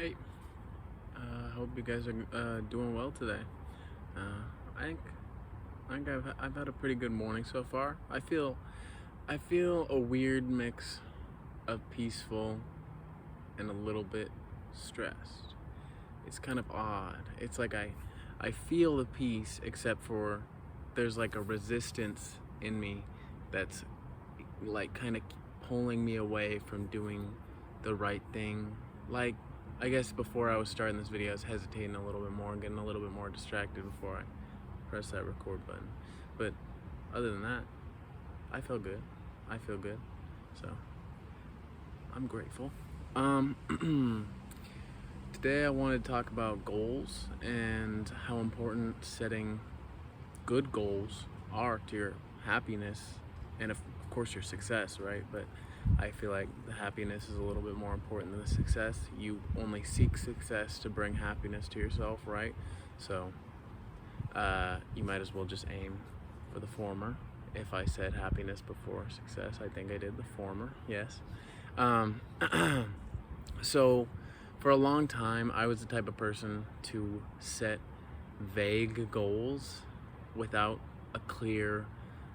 Hey, hope you guys are doing well today. I think I've had a pretty good morning so far. I feel a weird mix of peaceful and a little bit stressed. It's kind of odd. It's like I feel the peace except for there's like a resistance in me that's like kind of pulling me away from doing the right thing. Like, I guess before I was starting this video, I was hesitating a little bit more and getting a little bit more distracted before I press that record button. But other than that, I feel good. I feel good. So I'm grateful. Today I wanted to talk about goals and how important setting good goals are to your happiness and of course your success, right? But I feel like the happiness is a little bit more important than the success. You only seek success to bring happiness to yourself, right? So you might as well just aim for the former. If I said happiness before success, I think I did the former, yes. Um, so for a long time, I was the type of person to set vague goals without a clear,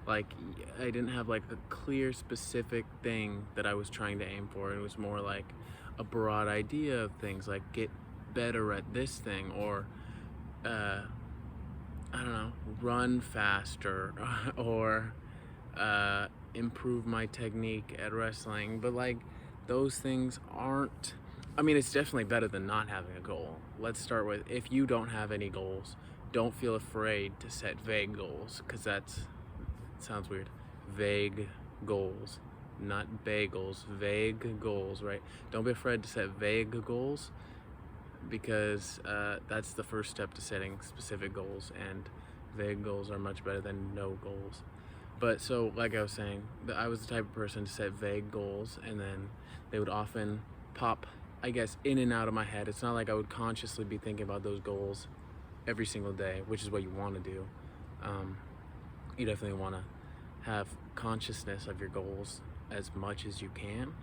like, I didn't have like a clear specific thing that I was trying to aim for. It was more like a broad idea of things, like get better at this thing, or I don't know, run faster, or improve my technique at wrestling. But like, those things aren't, I mean, it's definitely better than not having a goal. Let's start with, if you don't have any goals, don't feel afraid to set vague goals, because it sounds weird. Vague goals, not bagels, vague goals, right? Don't be afraid to set vague goals, because that's the first step to setting specific goals, and vague goals are much better than no goals. But so, like I was saying, I was the type of person to set vague goals, and then they would often pop, I guess, in and out of my head. It's not like I would consciously be thinking about those goals every single day, which is what you want to do. You definitely want to have consciousness of your goals as much as you can.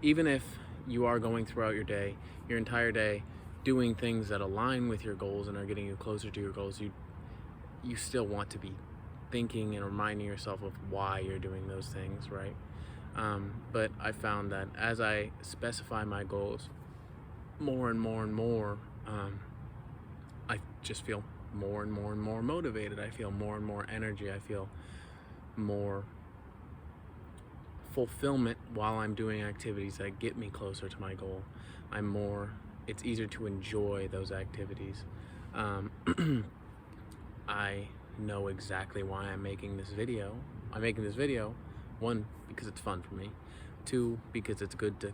Even if you are going throughout your day, your entire day, doing things that align with your goals and are getting you closer to your goals, you still want to be thinking and reminding yourself of why you're doing those things, right? But I found that as I specify my goals more and more and more, I just feel more and more and more motivated. I feel more and more energy. I feel more fulfillment while I'm doing activities that get me closer to my goal. It's easier to enjoy those activities. I know exactly why I'm making this video. I'm making this video, one, because it's fun for me. Two, because it's good to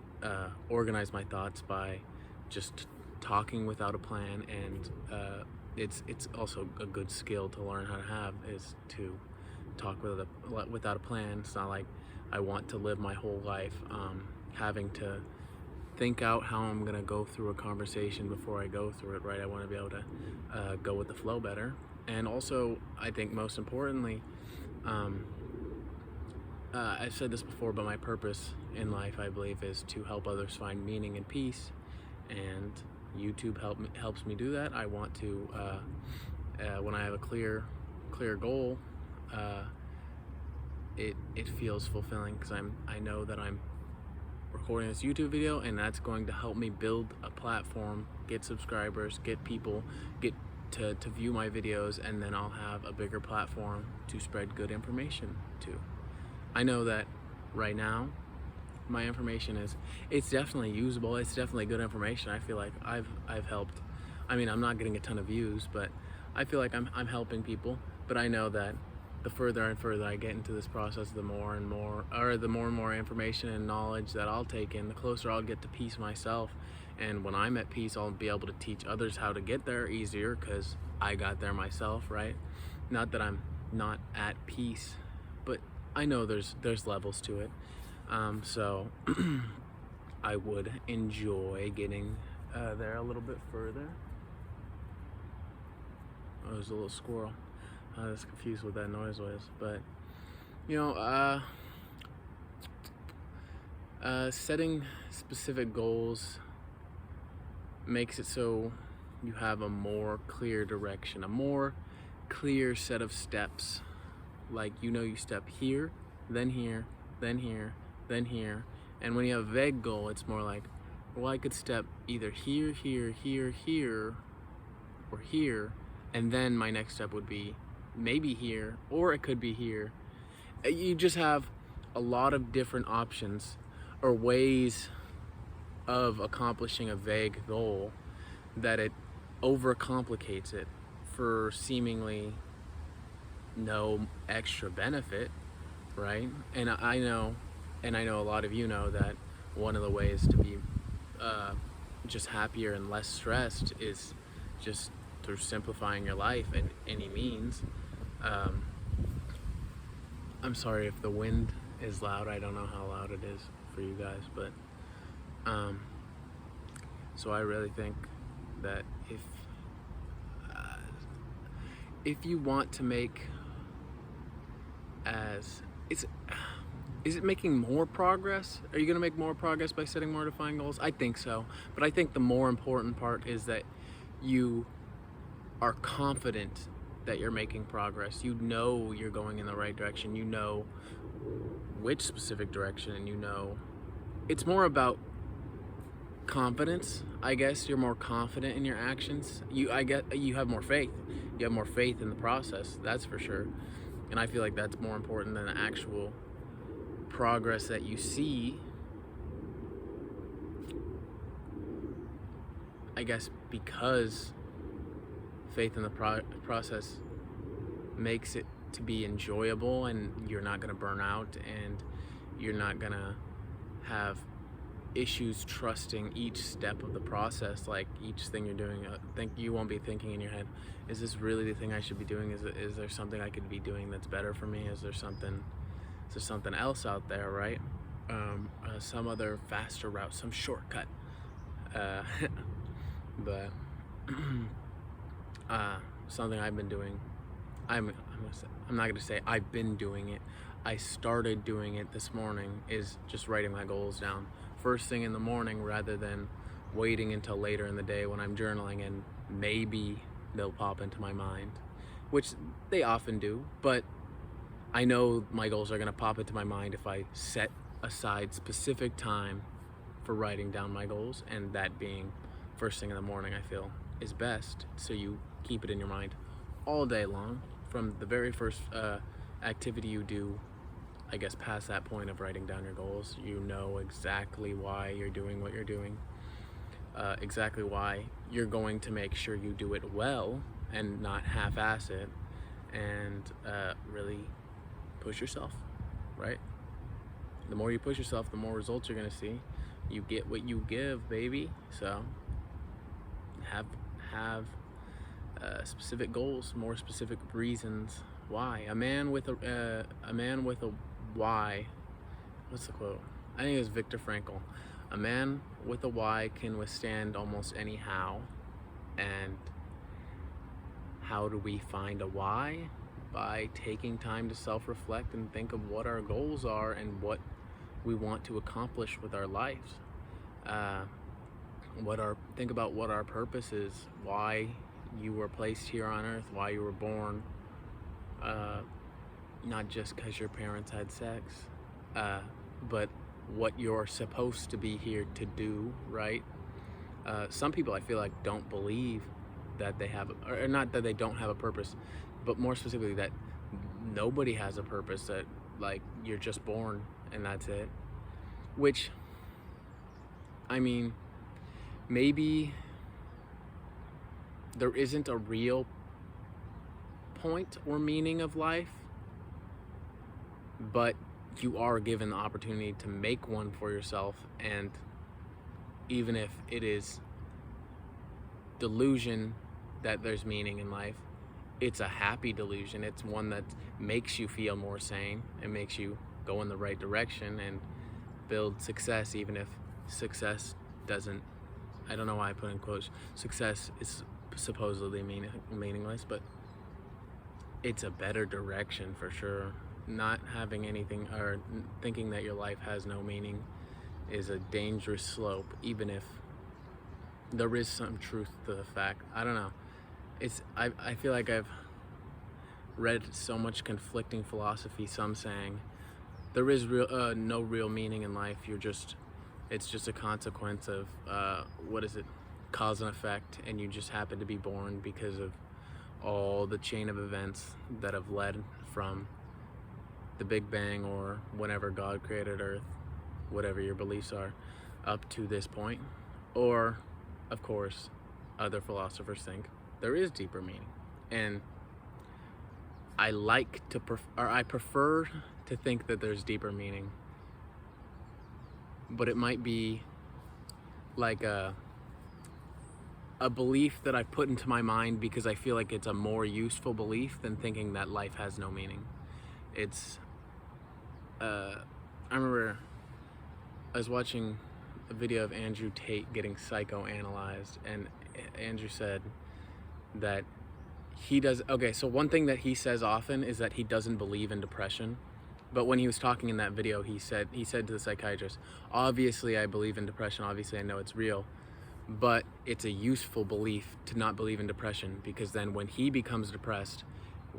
organize my thoughts by just talking without a plan, and it's also a good skill to learn how to have, is to talk without a plan. It's not like I want to live my whole life having to think out how I'm gonna go through a conversation before I go through it, right? I want to be able to go with the flow better. And also, I think most importantly, I've said this before, but my purpose in life, I believe, is to help others find meaning and peace. And YouTube helps me do that. I want to, when I have a clear goal, it feels fulfilling, because I know that I'm recording this YouTube video, and that's going to help me build a platform, get subscribers, get people to view my videos, and then I'll have a bigger platform to spread good information to. I know that right now my information it's definitely usable, it's definitely good information. I feel like I've helped. I mean, I'm not getting a ton of views, but I feel like I'm helping people. But I know that the further and further I get into this process, the more and more information and knowledge that I'll take in, the closer I'll get to peace myself. And when I'm at peace, I'll be able to teach others how to get there easier, because I got there myself, right? Not that I'm not at peace, but I know there's levels to it. So I would enjoy getting there a little bit further. Oh, there's a little squirrel. I was confused what that noise was, but you know, setting specific goals makes it so you have a more clear direction, a more clear set of steps. Like, you step here, then here, then here, then here. And when you have a vague goal, it's more like, well, I could step either here, here, here, here, or here, and then my next step would be maybe here, or it could be here. You just have a lot of different options or ways of accomplishing a vague goal that it overcomplicates it for seemingly no extra benefit, right? And I know a lot of you know that one of the ways to be just happier and less stressed is just through simplifying your life in any means. I'm sorry if the wind is loud. I don't know how loud it is for you guys, but so I really think that if you want to make is it making more progress? Are you going to make more progress by setting more defined goals? I think so, but I think the more important part is that you are confident that you're making progress. You know you're going in the right direction. You know which specific direction, and it's more about confidence. I guess you're more confident in your actions. You have more faith. You have more faith in the process, that's for sure. And I feel like that's more important than the actual progress that you see. I guess because faith in the process makes it to be enjoyable, and you're not going to burn out, and you're not going to have issues trusting each step of the process. Like each thing you're doing, you won't be thinking in your head, is this really the thing I should be doing? Is there something I could be doing that's better for me? Is there something else out there, right? Some other faster route, some shortcut. But something I've been doing, I'm not gonna say I've been doing it. I started doing it this morning, is just writing my goals down first thing in the morning, rather than waiting until later in the day when I'm journaling and maybe they'll pop into my mind, which they often do. But I know my goals are gonna pop into my mind if I set aside specific time for writing down my goals, and that being first thing in the morning, I feel is best. So you keep it in your mind all day long, from the very first activity you do, I guess, past that point of writing down your goals. You know exactly why you're doing what you're doing, exactly why you're going to make sure you do it well and not half-ass it, and really push yourself, right? The more you push yourself, the more results you're gonna see. You get what you give, baby. So have specific goals, more specific reasons why. A man with a why. What's the quote? I think it was Viktor Frankl. A man with a why can withstand almost any how. And how do we find a why? By taking time to self-reflect and think of what our goals are and what we want to accomplish with our lives. Think about what our purpose is, why you were placed here on earth, why you were born, not just because your parents had sex, but what you're supposed to be here to do, right? Some people, I feel like, don't believe that they have, or not that they don't have a purpose, but more specifically that nobody has a purpose, that like you're just born and that's it. Which, I mean, maybe there isn't a real point or meaning of life, but you are given the opportunity to make one for yourself. And even if it is delusion that there's meaning in life, it's a happy delusion. It's one that makes you feel more sane. It makes you go in the right direction and build success, even if success doesn't, I don't know why I put in quotes, success is supposedly meaningless, but it's a better direction for sure. Not having anything, or thinking that your life has no meaning, is a dangerous slope, even if there is some truth to the fact. I don't know. I feel like I've read so much conflicting philosophy. Some saying there is no real meaning in life. It's just a consequence of what is it, cause and effect, and you just happen to be born because of all the chain of events that have led from the Big Bang or whenever God created Earth, whatever your beliefs are, up to this point. Or, of course, other philosophers think there is deeper meaning, and I prefer to think that there's deeper meaning, but it might be like a belief that I put into my mind because I feel like it's a more useful belief than thinking that life has no meaning. It's I remember I was watching a video of Andrew Tate getting psychoanalyzed, and Andrew said that he does, okay, so one thing that he says often is that he doesn't believe in depression. But when he was talking in that video, he said to the psychiatrist, obviously I believe in depression, obviously I know it's real, but it's a useful belief to not believe in depression, because then when he becomes depressed,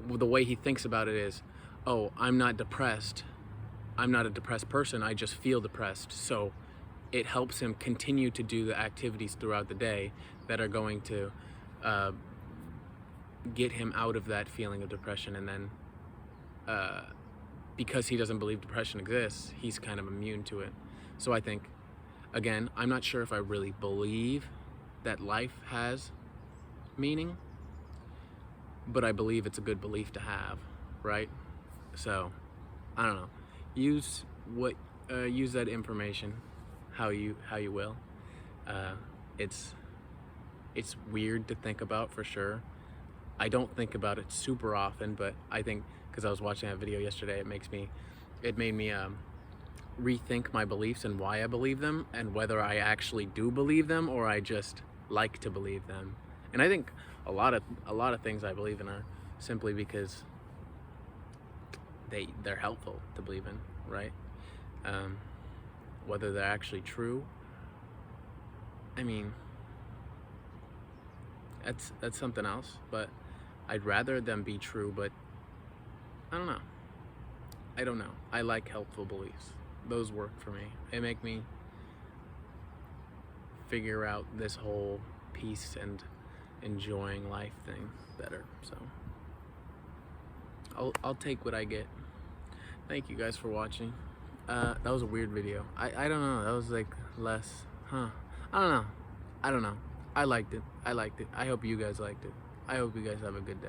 the way he thinks about it is, oh, I'm not depressed, I'm not a depressed person, I just feel depressed. So it helps him continue to do the activities throughout the day that are going to get him out of that feeling of depression. And then because he doesn't believe depression exists, he's kind of immune to it. So I think, again, I'm not sure if I really believe that life has meaning, but I believe it's a good belief to have, right? So I don't know, use that information how you will. It's weird to think about, for sure. I don't think about it super often, but I think because I was watching that video yesterday, it made me rethink my beliefs and why I believe them, and whether I actually do believe them or I just like to believe them. And I think a lot of things I believe in are simply because they're helpful to believe in, right? Whether they're actually true, I mean, that's something else. But I'd rather them be true. But I don't know. I like helpful beliefs. Those work for me. They make me figure out this whole peace and enjoying life thing better. So I'll take what I get. Thank you guys for watching. That was a weird video. I don't know. That was like less, I don't know. I liked it. I hope you guys liked it. I hope you guys have a good day.